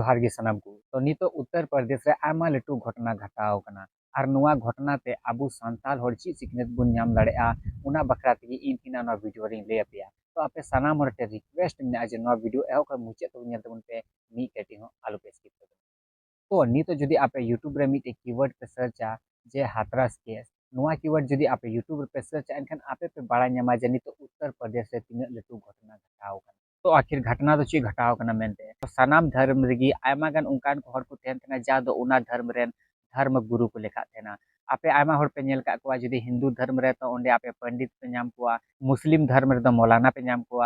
जोहार गे सनम को तो नितो उत्तर प्रदेश रे आमा लटू घटना घटाव कना आर नुआ घटना ते आबू सांताल हर ची सिकनेत बुन नाम दाड़ेआ उना बखरा ते इन किना ना वीडियो रे ले अपया तो आपे सनाम हर ते रिक्वेस्ट में आज नो वीडियो एहो का मुचे तो नेल तबन पे मी केटी हो आलू पे स्किप कर तो नितो जदी आपे यूट्यूब रे मीटे कीवर्ड पे सर्चा जे हाथरास केस नुआ कीवर्ड जदी आपे यूट्यूब पे सर्च एनखान आपे पे बड़ा न्यामा जे नितो उत्तर प्रदेश रे तिना लटू घटना घटाव कना तो आखिर घटना तो ची घटाव कना मेनते तो सनाम धर्म रेगी आयमा गान उनकान को हर को तेन तना जा दो उना धर्म रेन धर्म गुरु को लेखा तेना आपे आयमा हर पे नेल का को जदी हिंदू धर्म रे तो ओंडे आपे पंडित पे नाम को मुस्लिम धर्म रे तो मौलाना पे नाम को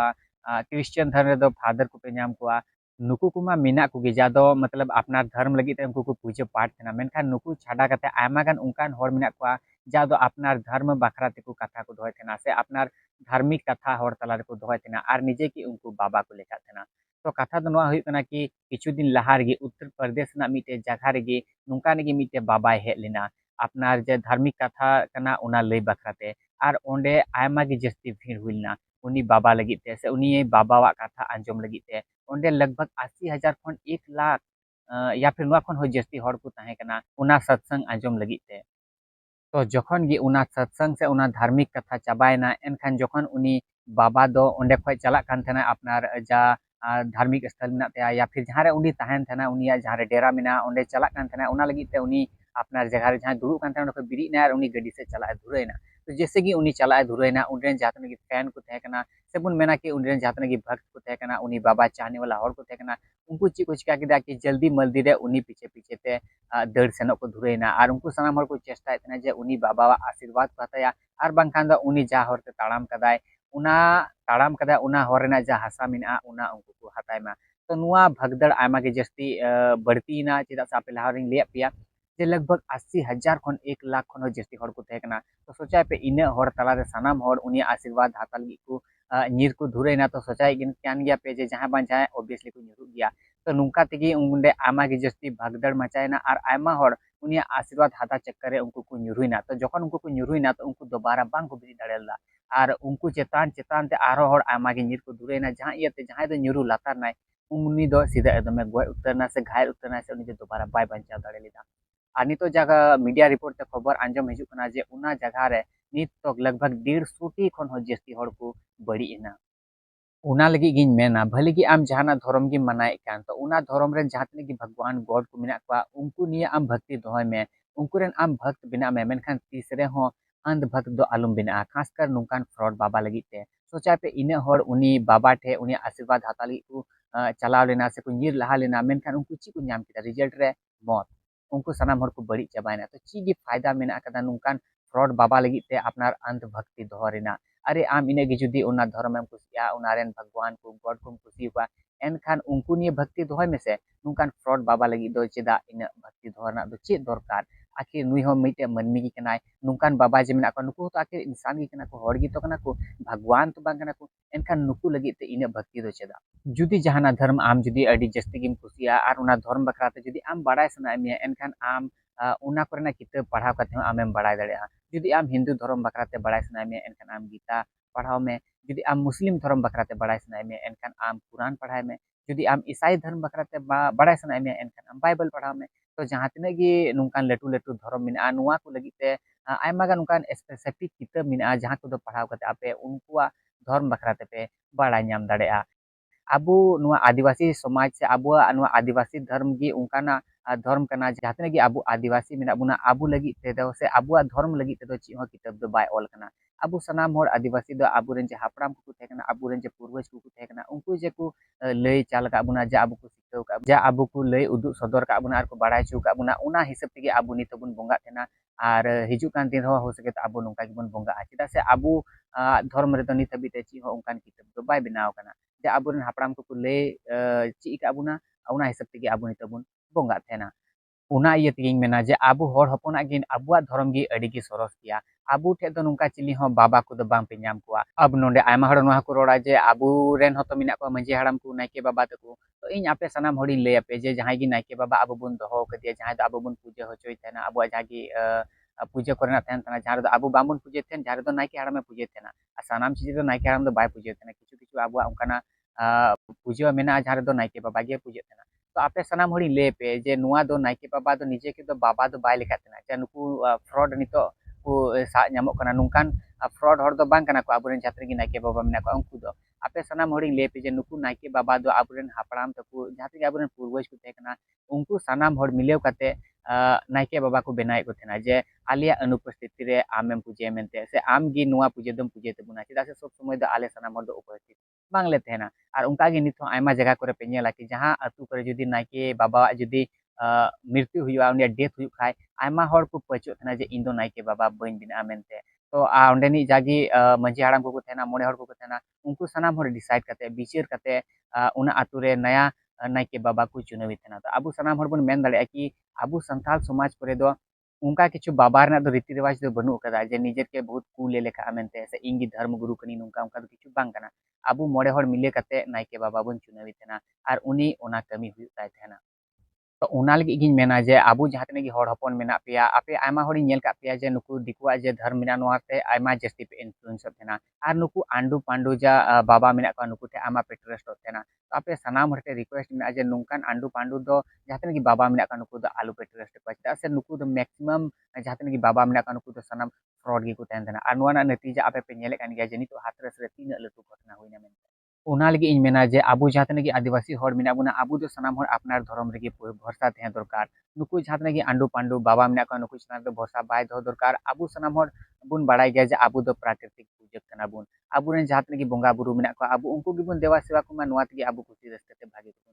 क्रिश्चियन धर्म रे तो फादर को पे नाम को नुकु कुमा मीना को गे जा दो मतलब अपना धर्म लगी ते उनको को पूजा पाठ तेना मेनखान नुकु छाडा कते आयमा गान उनकान हर मिना को जा दो अपना धर्म बखरा ते को कथा को दोय तेना से अपना धार्मिक कथा हर तला रे को दोय तेना आर निजे की उनको बाबा को लेखा तेना तो कथा तो नवा हुई कना कि किछु दिन लहार गे उत्तर प्रदेश ना मिटे जगह रे नुका ने मिटे बाबा हेज लेना अपना जे धार्मिक कथा कना उना लई बखराते आर ओंडे आयमा गे जस्ती भीड़ हुइलना उनी बाबा लगी ते से उनी बाबा वा कथा आंजम लगी ते ओंडे लगभग 80,000 खन 1 लाख या फिर नुआ खन हो जस्ती हर को ताहे कना उना सत्संग आंजम लगी ते तो जखन गे उना सत्संग से उना धार्मिक कथा चाबायना एनखान जखन उनी बाबा दो ओंडे खय चला कान थना अपनार जा धार्मिक स्थल मिना तया या फिर जहां रे उनी ताहेन थना उनिया जहां रे डेरा मिना ओंडे चला कान थना उना लगी ते उनी अपनार जगह रे जहां दुड़ु कान थना ओंडे बिरी ना उनी गड्डी से चला धुरैना तो जैसे कि उनी चला धुरैना उनरेन जहां तने फैन को तहे कना से बुन मेना कि उनरेन जहां तने भक्त को तहे कना उनी बाबा चाहने वाला हर को तहे कना उनको ची को चिका किदा कि जल्दी मल्दी रे उनी पीछे पीछे ते दड़ सेनों को धुरैना और उनको सनाम हर को चेष्टा इतना जे उनी बाबा आशीर्वाद को हताया और बांखान दा उनी जा हरते ताड़ाम कदाय उना ताड़ाम कदाय उना हरना जा हासा मिना उना उनको को हतायमा तो नुआ भगदड़ आमा के जस्ती बढ़तीना चेदा सा पे लहारिंग ले पिया जे लगभग 80,000 खन 1 लाख खन जस्ती हर को तहेकना तो सोचाय पे इने हर तला रे सनाम हर उनी आशीर्वाद हाताल गी को नीर को धुरैना तो सोचाय गिन कान गया पे जे जहां बां जहां ऑब्वियसली को न्यूरु गया तो नुका तेगी उंडे आमा के जस्ती भगदड़ मचायना और आयमा हर उनी आशीर्वाद हाता चक्कर उनको को न्यूरुइना तो जखन उनको को न्यूरुइना तो उनको दोबारा बांग को बिरी दाड़ेला और उनको चेतान चेतान ते आरो हर आमा के नीर को धुरैना जहां इयते जहां दो न्यूरु लातार नाय उनी दो सीधा एकदम गय उतरना से घायल उतरना से उनी दोबारा बाय बंचा दाड़े लेदा और नितो जगह मीडिया रिपोर्ट ते खबर आंजम हिजुग कना जे उना जगह रे नित तक लगभग 150 खन हो जस्ती हर को बड़ी इना उना लगी गिन मेना भले कि आम जहाना धर्म की मनाए कान तो उना धर्म रे जहां तने की भगवान गॉड को मिना kwa उनको निये आम भक्ति दोहय में उनको रेन आम भक्त बिना में मेनखान तीसरे हो अंध भक्त दो आलम बिना खासकर नुकान फ्रॉड बाबा लगी ते सोचा पे इने हर उनी बाबा ठे उनी आशीर्वाद हाताली को चलाव लेना से को निर लहा लेना मेनखान उनको ची को नाम किदा रिजल्ट रे मौत उनको सनाम हर को बड़ी चबायना तो ची गी फायदा मेना कदा नुकान फ्रॉड बाबा लगी ते अपनार अंध भक्ति दोहरेना अरे आम इने गी जुदी उना धर्म में कुसिया उनारेन भगवान को गॉड को कुसिया एनखान उनको निये भक्ति दोहय में से नुकान फ्रॉड बाबा लगी दो चेदा इन भक्ति दोहरना दो चे दरकार आखिर नुई हो मिटे मनमी की कनाय नुकान बाबा जे मेना को नुकु तो आखिर इंसान की कना को हर गी तो कना को भगवान तो बांग कना को एनखान नुकु लगी ते इन भक्ति दो चेदा जुदी जहाना धर्म आम जुदी अडी जस्ती गिम कुसिया और उना धर्म बखराते जुदी आम बाड़ाय सना मिया एनखान आम उना कोरेना किताब पढ़ाव कते आमेम बाड़ाय दाड़ेया जुदी आम हिंदू धर्म बखराते बाड़ाय सना मिया एनखान आम गीता पढ़ाओ में जुदी आम मुस्लिम धर्म बखराते बाड़ाय सनाय में एनखान आम कुरान पढ़ाई में जुदी आम ईसाई धर्म बखराते बाड़ाय सनाय में एनखान आम बाइबल पढ़ाओ में तो जहां तिने गी नुकान लटू लटू धर्म मिना नुआ को लगी ते आयमा गा नुकान स्पेसिफिक किताब मिना जहां को दो पढ़ाव कते आपे उनकुआ धर्म बखराते पे बाड़ाय नाम दाड़ेया आबो नुआ आदिवासी समाज से आबो नुआ आदिवासी धर्म गी उनकाना धर्म कना जहां तने गी आबो आदिवासी मेना बुना आबो लगी ते दो से आबो धर्म लगी ते दो ची हो किताब दो बाय ऑल कना आबो सनाम हर आदिवासी दो आबो रेन जे हापराम को थे कना आबो रेन जे पूर्वज को थे कना उनको जे को लय चाल का बुना जे आबो को सिखाव का जे आबो को लय उदु सदर का बुना आर को बाड़ाय छु का बुना उना हिसाब तेगे आबो नित बुन बोंगा थेना आर हिजु कान दिन हो सके आबो नोका गिबन बोंगा चिदा से आबो धर्म रे तो नित बिते ची हो उनकान किताब दो बाय बनाव कना जे आबो रेन हापराम को लय ची का बुना उना हिसाब तेगे आबो नित बुन बोंगा थेना उना इये तेगिन मेना जे आबो हर हपना गिन आबुआ धर्म गी अड़ी गी सरस किया आबो ठे तो नुका चिली हो बाबा को दो बांग पे नाम कुआ अब नोंडे आयमा हड़ नोहा को रोड़ा जे आबो रेन हतो मिना को मंजी हाड़ाम को नाइके बाबा तको तो इन आपे सनाम हड़ी ले आपे जे जहां गी नाइके बाबा आबो बुन दोहो कदिया जहां दो आबो बुन पूजा होचोय थेना आबो जहां गी पूजा करना थेन तना जहां दो आबो बामुन पूजे थेन जहां दो नाइके हाड़ाम पूजे थेना सनाम चीज दो नाइके हाड़ाम दो बाय पूजे थेना किछु किछु आबो उनकाना पूजा मेना जहां दो नाइके बाबा गे पूजे थेना तो आपे सनाम हड़ी ले पे जे नुआ दो नाइके बाबा दो निजे के दो बाबा दो बाय लेका तेना जे नुकु फ्रॉड नितो को सा ᱧᱟᱢᱚᱜ ᱠᱟᱱᱟ ᱱᱚᱝᱠᱟᱱ फ्रॉड हर दो बांग ᱠᱟᱱᱟ ᱠᱚ ᱟᱵᱚᱨᱮᱱ ᱡᱟᱦᱟᱸ ᱛᱤᱱᱟᱹᱜ ᱱᱟᱭᱠᱮ ᱵᱟᱵᱟ ᱢᱮᱱᱟᱜ ᱠᱚᱣᱟ ᱩᱱᱠᱩ ᱫᱚ ᱟᱯᱮ ᱥᱟᱱᱟᱢ ᱦᱚᱲᱤᱧ ᱞᱟᱹᱭ ᱯᱮ ᱡᱮ ᱱᱩᱠᱩ ᱱᱟᱭᱠᱮ ᱵᱟᱵᱟ ᱫᱚ ᱟᱵᱚᱨᱮᱱ ᱦᱟᱯᱲᱟम ᱛᱟᱠᱚ ᱡᱟᱦᱟᱸ ᱛᱤᱱᱟᱹᱜ ᱟᱵᱚᱨᱮᱱ ᱯᱩᱨᱵᱚᱡ ᱠᱚ ᱛᱟᱦᱮᱸ ᱠᱟᱱᱟ ᱩᱱᱠᱩ ᱥᱟᱱᱟᱢ ᱦᱚᱲ ᱢᱤᱞᱟᱹᱣ ᱠᱟᱛᱮ नायके बाबा को बनाए को थे जे आलिया अनुपस्थिति रे आमेम पूजे मेनते से आम गी नुआ पूजे दम पूजे तबुना चेदा से सब समय दो आले सनाम हर दो उपस्थित बांग ले तेना और उनका गी नित आयमा जगह करे पे नेला कि जहां अतु करे जुदी नायके बाबा जुदी मृत्यु हुआ उनिया डेथ हुई खाय आयमा हर को पचो थे जे इन दो नायके बाबा बइन बिना मेनते तो अंडेनी जागी मंजी हाड़ाम को थे मोड़े हर को थे उनको सनाम हर डिसाइड करते बिचार करते उना आतु रे नया नायके बाबा को चुनावी थे तो अब सनाम हर बन मेन दाड़े कि अब संथाल समाज करे दो उनका किछु बाबा रना दो रीति रिवाज दो बनू कदा जे निजे के बहुत कूल लेखा मेनते से इंगी धर्म गुरु कनी नुका उनका किछु बांग कना अब मोड़े हर मिले कते नायके बाबा बन चुनावी थे और उनी ओना कमी हुई ताय थे तो उना लगी गिन मेना जे आबू जहाँ तने हर हपन मेना पेया आपे आयमा हरिन नेल का पेया जे नुकु दिकुआ जे धर्म मेना नोआते आयमा जस्ती पे इन्फ्लुएंस थेना आर नुकु आंडू पांडू जा बाबा मेना का नुकु थे आमा पे ट्रस्ट थेना तो आपे सनाम हरते रिक्वेस्ट मेना जे नुकान आंडू पांडू दो जहाँ तने बाबा मेना का नुकु दो आलू पे ट्रस्ट को चेदा से नुकु दो मैक्सिमम जहाँ तने बाबा मेना का नुकु दो सनाम फ्रॉड गी को तहन थेना आर नोआ ना नतीजा आपे पे नेले कान गया जे नितो हाथरस रे तीन लटू घटना हुइना मेन उना लगी इन मेना जे आबू जहाँ तने आदिवासी हर मेना बुना आबू दो सनाम हर अपनार धर्म रे भरसा तहे दरकार नुकु जहाँ तने आंडू पांडू बाबा मेना को नुकु चना दो भरसा बाय दो दरकार आबू सनाम हर बुन बाड़ाय गया जे आबू दो प्राकृतिक पूजक कना बुन आबू रेन जहाँ तने बोंगा बुरु मेना को आबू उनको गिबुन देवा सेवा को मा नुआ तगे आबू खुशी रस्ते ते भागे को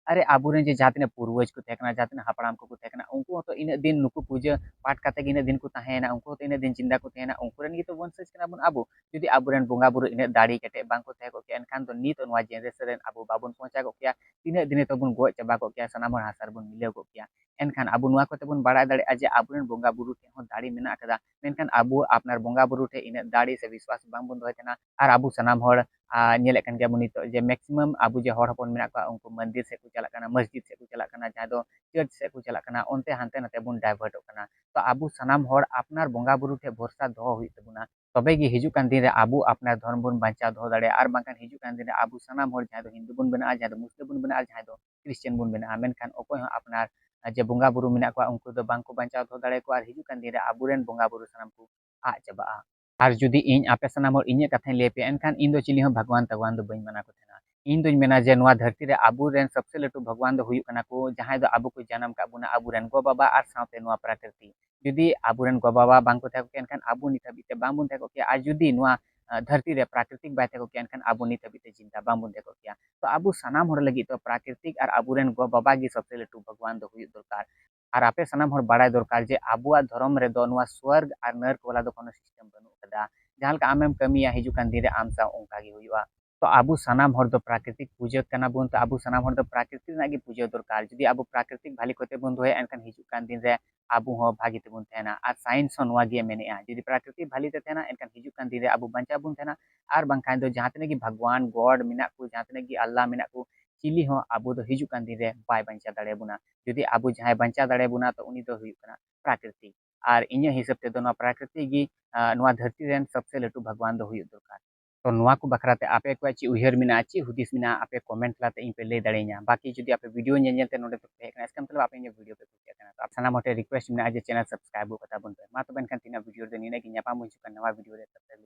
अरे आबू रेन जे जहाँ तने पूर्वज को थेकना जहाँ तने हापड़ाम को थेकना उनको तो इन दिन नुकु पूजा पाठ काते इन दिन को तहेना उनको तो इन दिन जिंदा को तहेना उनको रेन गी तो वंशज कना बुन आबू जुदी आबुरेन बोंगा बुरु इन दाड़ी कटे बांग को तहे को के एनखान तो नीत नवा जेनरेशन रेन आबू बाबुन पहुंचा को किया तीन दिन तो बुन गोय चबा को किया सनाम हर हासार बुन मिले को किया एनखान आबू नुआ को बुन बाड़ा दाड़े जे आबुरेन बोंगा बुरु टे हो दाड़ी मेना कदा मेनखान आबू आपनार बोंगा बुरु टे इन दाड़ी से विश्वास बांग बुन दोय तेना आर आबू सनाम हर नेले कान गया बुन नितो जे मैक्सिमम आबू जे हर हपन मेना को उनको मंदिर से को चला kana मस्जिद से को चला kana जहां दो चर्च से को चला kana ओनते हानते नाते बुन डाइवर्ट kana तो आबू सनाम हर आपनार बोंगा बुरु टे भरोसा दो हुई तबुना तबे गी हिजु कान दिन रे आबू अपना धर्म बन बांचा दो दाड़े आर बांकान हिजु कान दिन रे आबू सनाम हर जहां दो हिंदू बन बना जहां दो मुस्लिम बन बना जहां दो क्रिश्चियन बन बना मेनखान ओकोय हो अपनार जे बोंगा बुरु मेना को उनको दो बांग को बांचा दो दाड़े को आर हिजु कान दिन रे आबुरेन बोंगा बुरु सनाम को आ चबा आर जुदी इन आपे सनाम हर इnye कथा ले पे एनखान इन दो चिली हो भगवान तगवान दो बइन मना को थेना इन दोኝ मेना जे नोआ धरती रे आबुरेन सबसे लटू भगवान दो हुयु कना को जहां दो आबू को जन्म का बुना आबुरेन गो बाबा आर साथे नोआ प्रकृति जुदी आबुरेन गो बाबा बांग को थे को एनखान आबू नित हाबिते बांग बुन थे को के आ जुदी नोआ धरती रे प्राकृतिक बाय थे को के एनखान आबू नित हाबिते चिंता बांग बुन थे को के तो आबू सनाम हर लगी तो प्राकृतिक और आबुरेन गो बाबा गी सबसे लटू भगवान दो हुयु दरकार और आपे सनाम हर बाड़ाय दरकार जे आबुआ धर्म रे दो नोआ स्वर्ग और नर्क वाला दो कोनो सिस्टम बनू कदा जहां का आमेम कमिया हिजु कान दिन रे आम सा ओंका गी हुयुआ तो आबू सनाम हर दो प्राकृतिक पूजक कना बुन तो आबू सनाम हर दो प्राकृतिक ना गी पूजा दरकार जदि आबू प्राकृतिक भाली कोते बुन दोय एनखान हिजु कान दिन रे आबू हो भागी तेबुन थेना आर साइंस हो नोआ गे मेनेआ जदि प्राकृतिक भाली ते थेना एनखान हिजु कान दिन रे आबू बंचा बुन थेना आर बांखान दो जहां तने गी भगवान गॉड मेना को जहां तने गी अल्लाह मेना को चिली हो आबू दो हिजु कान दिन रे बाय बंचा दाड़े बुना जदि आबू जहां बंचा दाड़े बुना तो उनी दो हुयु कना प्राकृतिक और इnya हिसाब ते दो प्राकृतिक गी नोआ धरती रेन सबसे लटू भगवान दो हुयु दरकार तो नुआ को बखराते आपे को ची उहर मिना ची हुदिस मिना आपे कमेंट लाते इन पे ले दाड़ेኛ बाकी जुदी आपे वीडियो ñel te नोडे तो पे कना इसका मतलब आपे वीडियो पे कुछ कहना तो आप सना मोटे रिक्वेस्ट मिना आज चैनल सब्सक्राइब को कता बन पे मा तो बन kan tina वीडियो दे नि ना कि न्यापा मुझ का नवा वीडियो रे तब तक